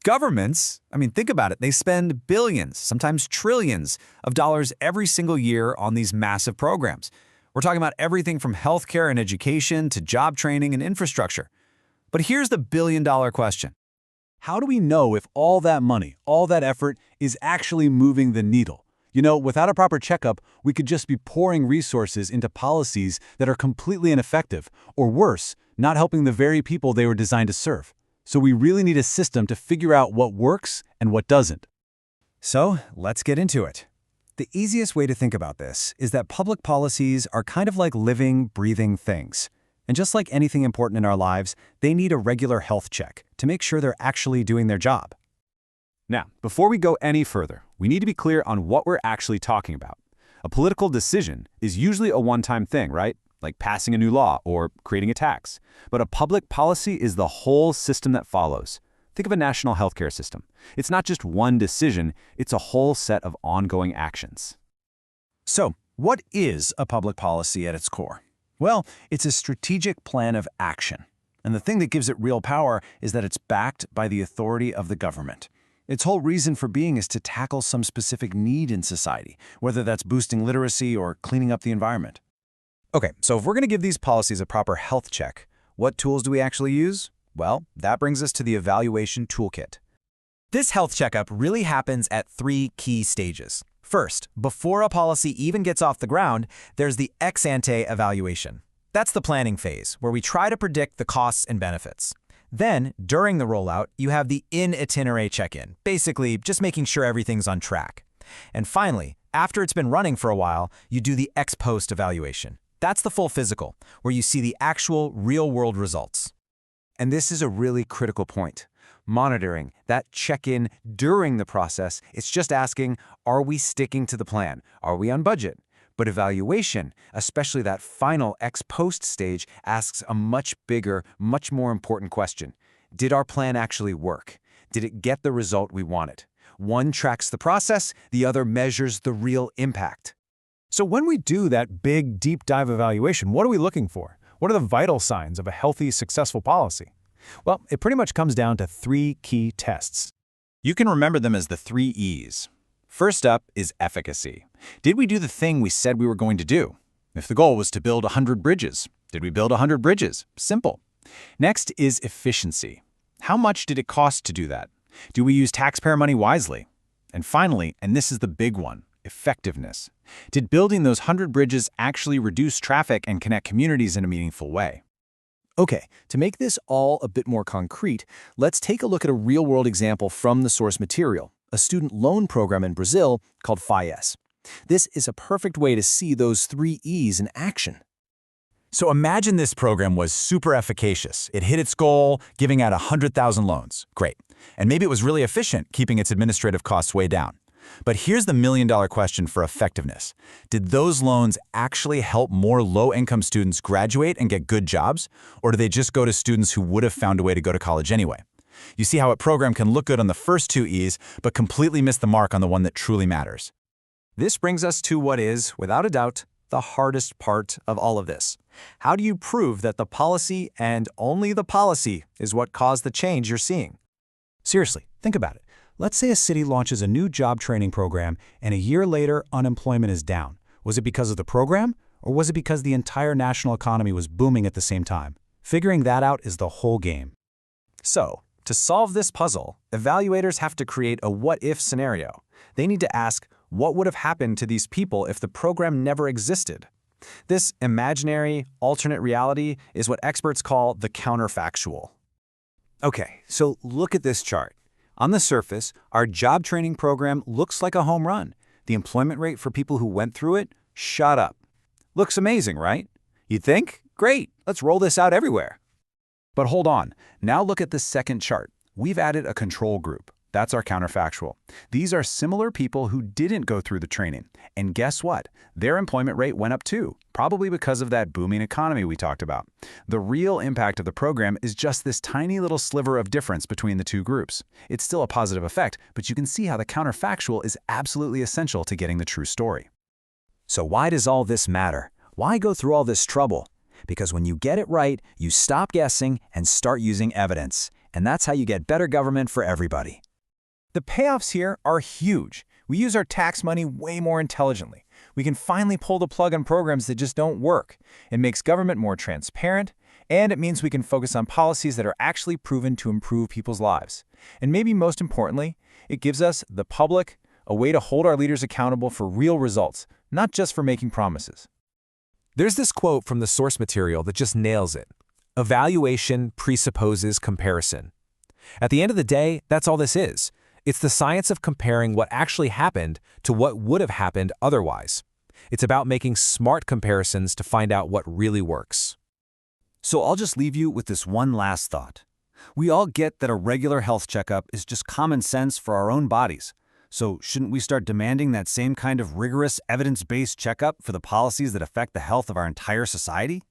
Governments, think about it, they spend billions, sometimes trillions of dollars every single year on these massive programs. We're talking about everything from healthcare and education to job training and infrastructure. But here's the billion-dollar question. How do we know if all that money, all that effort, is actually moving the needle? Without a proper checkup, we could just be pouring resources into policies that are completely ineffective, or worse, not helping the very people they were designed to serve. So we really need a system to figure out what works and what doesn't. So let's get into it. The easiest way to think about this is that public policies are kind of like living, breathing things. And just like anything important in our lives, they need a regular health check to make sure they're actually doing their job. Now, before we go any further, we need to be clear on what we're actually talking about. A political decision is usually a one-time thing, right? Like passing a new law or creating a tax. But a public policy is the whole system that follows. Think of a national healthcare system. It's not just one decision, it's a whole set of ongoing actions. So, what is a public policy at its core? Well, it's a strategic plan of action. And the thing that gives it real power is that it's backed by the authority of the government. Its whole reason for being is to tackle some specific need in society, whether that's boosting literacy or cleaning up the environment. Okay, so if we're going to give these policies a proper health check, what tools do we actually use? Well, that brings us to the evaluation toolkit. This health checkup really happens at 3 key stages. First, before a policy even gets off the ground, there's the ex-ante evaluation. That's the planning phase, where we try to predict the costs and benefits. Then, during the rollout, you have the in-itinere check-in, basically just making sure everything's on track. And finally, after it's been running for a while, you do the ex-post evaluation. That's the full physical, where you see the actual real-world results. And this is a really critical point. Monitoring, that check-in during the process, it's just asking, are we sticking to the plan? Are we on budget? But evaluation, especially that final ex-post stage, asks a much bigger, much more important question. Did our plan actually work? Did it get the result we wanted? One tracks the process, the other measures the real impact. So when we do that big, deep dive evaluation, what are we looking for? What are the vital signs of a healthy, successful policy? Well, it pretty much comes down to 3 key tests. You can remember them as the 3 E's. First up is efficacy. Did we do the thing we said we were going to do? If the goal was to build 100 bridges, did we build 100 bridges? Simple. Next is efficiency. How much did it cost to do that? Do we use taxpayer money wisely? And finally, and this is the big one, effectiveness. Did building those 100 bridges actually reduce traffic and connect communities in a meaningful way? Okay, to make this all a bit more concrete, let's take a look at a real-world example from the source material, a student loan program in Brazil called FAES. This is a perfect way to see those 3 E's in action. So imagine this program was super efficacious. It hit its goal, giving out 100,000 loans. Great. And maybe it was really efficient, keeping its administrative costs way down. But here's the million-dollar question for effectiveness. Did those loans actually help more low-income students graduate and get good jobs? Or do they just go to students who would have found a way to go to college anyway? You see how a program can look good on the first 2 E's, but completely miss the mark on the one that truly matters. This brings us to what is, without a doubt, the hardest part of all of this. How do you prove that the policy, and only the policy, is what caused the change you're seeing? Seriously, think about it. Let's say a city launches a new job training program, and a year later, unemployment is down. Was it because of the program, or was it because the entire national economy was booming at the same time? Figuring that out is the whole game. So, to solve this puzzle, evaluators have to create a what-if scenario. They need to ask, what would have happened to these people if the program never existed? This imaginary, alternate reality is what experts call the counterfactual. Okay, so look at this chart. On the surface, our job training program looks like a home run. The employment rate for people who went through it shot up. Looks amazing, right? You'd think, great, let's roll this out everywhere. But hold on, now look at the second chart. We've added a control group. That's our counterfactual. These are similar people who didn't go through the training. And guess what? Their employment rate went up too, probably because of that booming economy we talked about. The real impact of the program is just this tiny little sliver of difference between the 2 groups. It's still a positive effect, but you can see how the counterfactual is absolutely essential to getting the true story. So why does all this matter? Why go through all this trouble? Because when you get it right, you stop guessing and start using evidence. And that's how you get better government for everybody. The payoffs here are huge. We use our tax money way more intelligently. We can finally pull the plug on programs that just don't work. It makes government more transparent, and it means we can focus on policies that are actually proven to improve people's lives. And maybe most importantly, it gives us, the public, a way to hold our leaders accountable for real results, not just for making promises. There's this quote from the source material that just nails it. Evaluation presupposes comparison. At the end of the day, that's all this is. It's the science of comparing what actually happened to what would have happened otherwise. It's about making smart comparisons to find out what really works. So I'll just leave you with this one last thought. We all get that a regular health checkup is just common sense for our own bodies. So shouldn't we start demanding that same kind of rigorous, evidence-based checkup for the policies that affect the health of our entire society?